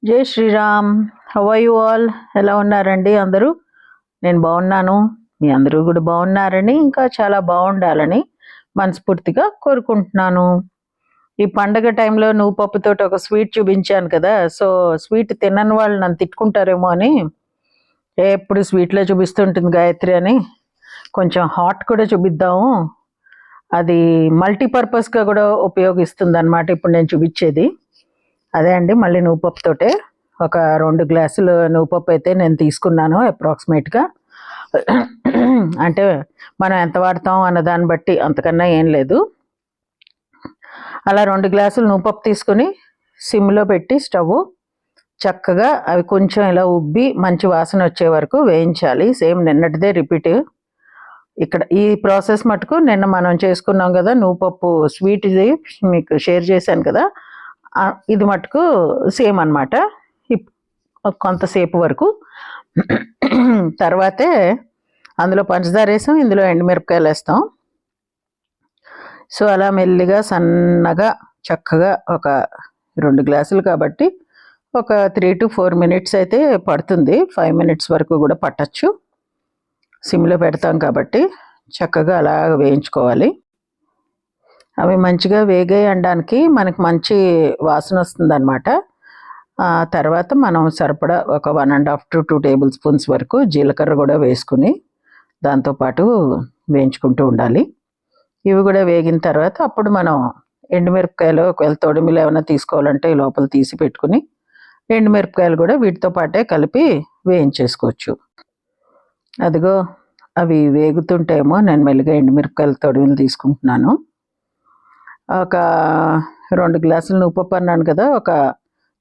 జై Sriram. How are you all? ఎలా ఉన్నారండి అందరూ? నేను బాగున్నాను. మీ అందరూ కూడా బాగున్నారని, ఇంకా చాలా బాగుండాలని మనస్ఫూర్తిగా కోరుకుంటున్నాను. ఈ పండగ టైంలో నువ్వు పప్పుతోటి ఒక స్వీట్ చూపించాను కదా, సో స్వీట్ తినని వాళ్ళు నన్ను తిట్టుకుంటారేమో అని ఎప్పుడు స్వీట్లో చూపిస్తుంటుంది గాయత్రి అని కొంచెం హాట్ కూడా చూపిద్దాము. అది మల్టీపర్పస్గా కూడా ఉపయోగిస్తుంది అన్నమాట. ఇప్పుడు నేను చూపించేది అదే అండి. మళ్ళీ నువ్వుపప్పుతోటే ఒక 2 గ్లాసులు నువ్వుపప్పు అయితే నేను తీసుకున్నాను అప్రాక్సిమేట్గా. అంటే మనం ఎంత వాడతాం అన్న దాన్ని బట్టి, అంతకన్నా ఏం లేదు. అలా 2 గ్లాసులు నువ్వుపప్పు తీసుకుని సిమ్లో పెట్టి స్టవ్ చక్కగా అవి కొంచెం ఇలా ఉబ్బి మంచి వాసన వచ్చే వరకు వేయించాలి. సేమ్ నిన్నటిదే రిపీట్. ఇక్కడ ఈ ప్రాసెస్ మటుకు నిన్న మనం చేసుకున్నాం కదా నువ్వుపప్పు స్వీట్, ఇది మీకు షేర్ చేశాను కదా, ఇది మటుకు సేమ్ అనమాట. కొంతసేపు వరకు తర్వాతే అందులో పంచదార వేసాం, ఇందులో ఎండుమిరపకాయలు వేస్తాం. సో అలా మెల్లిగా సన్నగా చక్కగా ఒక 2 గ్లాసులు కాబట్టి ఒక 3 to 4 minutes అయితే పడుతుంది. 5 minutes వరకు కూడా పట్టచ్చు. సిమ్లో పెడతాం కాబట్టి చక్కగా అలా వేయించుకోవాలి. అవి మంచిగా వేగాయి అనడానికి మనకి మంచి వాసన వస్తుంది అనమాట. తర్వాత మనం సరిపడా ఒక 1.5 to 2 tablespoons వరకు జీలకర్ర కూడా వేసుకుని దాంతోపాటు వేయించుకుంటూ ఉండాలి. ఇవి కూడా వేగిన తర్వాత అప్పుడు మనం ఎండుమిరపకాయలు, ఒకవేళ తొడిమిలు ఏమైనా తీసుకోవాలంటే లోపల తీసి పెట్టుకుని ఎండుమిరపకాయలు కూడా వీటితో పాటే కలిపి వేయించేసుకోవచ్చు. అదిగో అవి వేగుతుంటేమో నేను మెల్లిగా ఎండుమిరపకాయల తొడిమిలు తీసుకుంటున్నాను. ఒక 2 గ్లాసులు నువ్వుపప్పు అన్నాను కదా, ఒక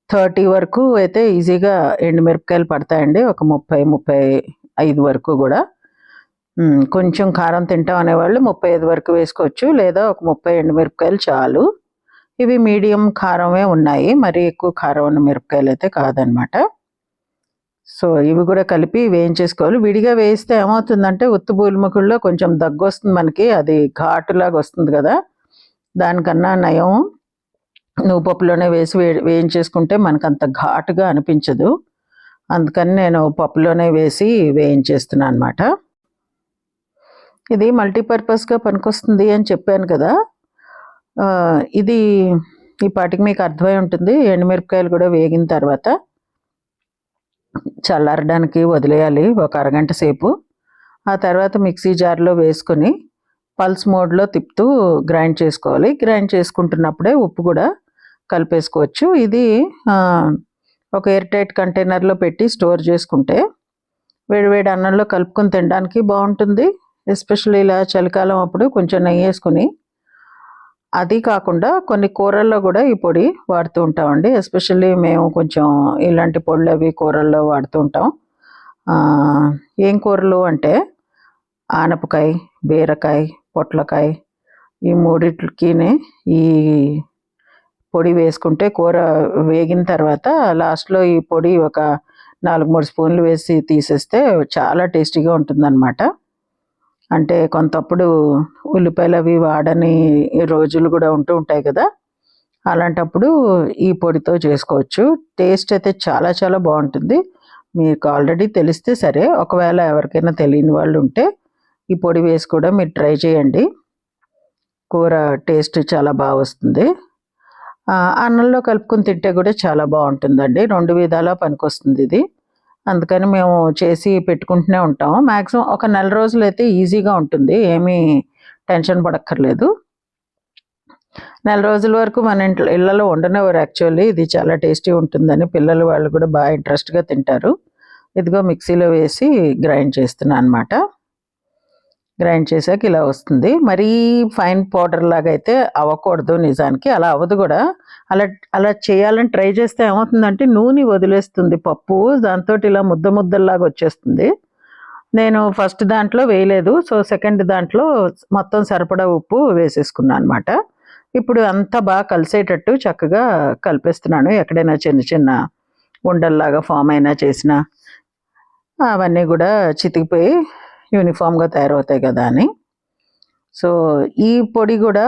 30 వరకు అయితే ఈజీగా ఎండుమిరపకాయలు పడతాయండి. ఒక 30-35 వరకు కూడా. కొంచెం కారం తింటాం అనేవాళ్ళు 35 వరకు వేసుకోవచ్చు, లేదా ఒక 30 ఎండుమిరపకాయలు చాలు. ఇవి మీడియం కారమే ఉన్నాయి, మరీ ఎక్కువ కారం ఉన్న మిరపకాయలు అయితే కాదనమాట. సో ఇవి కూడా కలిపి వేయించేసుకోవాలి. విడిగా వేయిస్తే ఏమవుతుందంటే ఉత్తు బూలిముకుల్లో కొంచెం దగ్గు వస్తుంది మనకి, అది ఘాటులాగా వస్తుంది కదా. దానికన్నా నయం నువ్వుపప్పులోనే వేసి వేయించేసుకుంటే మనకు అంత ఘాటుగా అనిపించదు. అందుకని నేను పప్పులోనే వేసి వేయించేస్తున్నాను అనమాట. ఇది మల్టీపర్పస్గా పనికొస్తుంది అని చెప్పాను కదా. ఇది ఈ పాటికి మీకు అర్థమై ఉంటుంది. ఎండుమిరపకాయలు కూడా వేగిన తర్వాత చల్లారడానికి వదిలేయాలి ఒక అరగంట సేపు. ఆ తర్వాత మిక్సీ జార్లో వేసుకొని పల్స్ మోడ్లో తిప్పుతూ గ్రైండ్ చేసుకోవాలి. గ్రైండ్ చేసుకుంటున్నప్పుడే ఉప్పు కూడా కలిపేసుకోవచ్చు. ఇది ఒక ఎయిర్ టైట్ కంటైనర్లో పెట్టి స్టోర్ చేసుకుంటే వేడివేడి అన్నంలో కలుపుకొని తినడానికి బాగుంటుంది. ఎస్పెషల్లీ ఇలా చలికాలం అప్పుడు కొంచెం నెయ్యి వేసుకుని. అది కాకుండా కొన్ని కూరల్లో కూడా ఈ పొడి వాడుతూ ఉంటామండి. ఎస్పెషల్లీ మేము కొంచెం ఇలాంటి పొడులు అవి కూరల్లో వాడుతూ ఉంటాం. ఏం కూరలు అంటే ఆనపకాయ, బీరకాయ, పొట్లకాయ, ఈ మూడిట్లకి ఈ పొడి వేసుకుంటే కూర వేగిన తర్వాత లాస్ట్లో ఈ పొడి ఒక 4-3 స్పూన్లు వేసి తీసేస్తే చాలా టేస్టీగా ఉంటుందన్నమాట. అంటే కొంతప్పుడు ఉల్లిపాయలు అవి వాడని రోజులు కూడా ఉంటూ ఉంటాయి కదా, అలాంటప్పుడు ఈ పొడితో చేసుకోవచ్చు. టేస్ట్ అయితే చాలా చాలా బాగుంటుంది. మీకు ఆల్రెడీ తెలిస్తే సరే, ఒకవేళ ఎవరికైనా తెలియని వాళ్ళు ఉంటే ఈ పొడి వేసి కూడా మీరు ట్రై చేయండి. కూర టేస్ట్ చాలా బాగా వస్తుంది. అన్నంలో కలుపుకొని తింటే కూడా చాలా బాగుంటుందండి. 2 విధాలా పనికొస్తుంది ఇది. అందుకని మేము చేసి పెట్టుకుంటూనే ఉంటాం. మ్యాక్సిమం ఒక నెల రోజులు అయితే ఈజీగా ఉంటుంది, ఏమీ టెన్షన్ పడక్కర్లేదు. నెల రోజుల వరకు మన ఇళ్ళలో ఉండనివారు యాక్చువల్లీ. ఇది చాలా టేస్టీ ఉంటుందని పిల్లలు వాళ్ళు కూడా బాగా ఇంట్రెస్ట్గా తింటారు. ఇదిగో మిక్సీలో వేసి గ్రైండ్ చేస్తున్నాను అనమాట. గ్రైండ్ చేసాక ఇలా వస్తుంది. మరీ ఫైన్ పౌడర్ లాగా అయితే అవ్వకూడదు, నిజానికి అలా అవ్వదు కూడా. అలా చేయాలని ట్రై చేస్తే ఏమవుతుందంటే నూనె వదిలేస్తుంది పప్పు, దాంతో ఇలా ముద్దలాగా వచ్చేస్తుంది. నేను ఫస్ట్ దాంట్లో వేయలేదు, సో సెకండ్ దాంట్లో మొత్తం సరిపడా ఉప్పు వేసేసుకున్నాను అనమాట. ఇప్పుడు అంతా బాగా కలిసేటట్టు చక్కగా కలిపేస్తున్నాను. ఎక్కడైనా చిన్న చిన్న ఉండల్లాగా ఫామ్ అయినా చేసినా అవన్నీ కూడా చితికిపోయి యూనిఫామ్గా తయారవుతాయి కదా అని. సో ఈ పొడి కూడా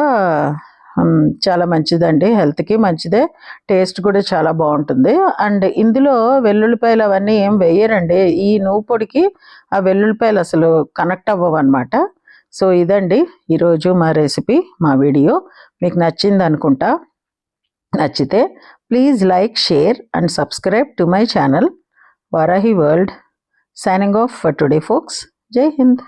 చాలా మంచిదండి, హెల్త్కి మంచిదే, టేస్ట్ కూడా చాలా బాగుంటుంది. అండ్ ఇందులో వెల్లుల్లిపాయలు అవన్నీ ఏం వేయరండి, ఈ నువ్వు పొడికి ఆ వెల్లుల్లిపాయలు అసలు కనెక్ట్ అవ్వవు అనమాట. సో ఇదండి ఈరోజు మా రెసిపీ, మా వీడియో మీకు నచ్చింది అనుకుంటా. నచ్చితే please like, share and subscribe to my channel Varahi world. Signing off for today folks. జై హింద్.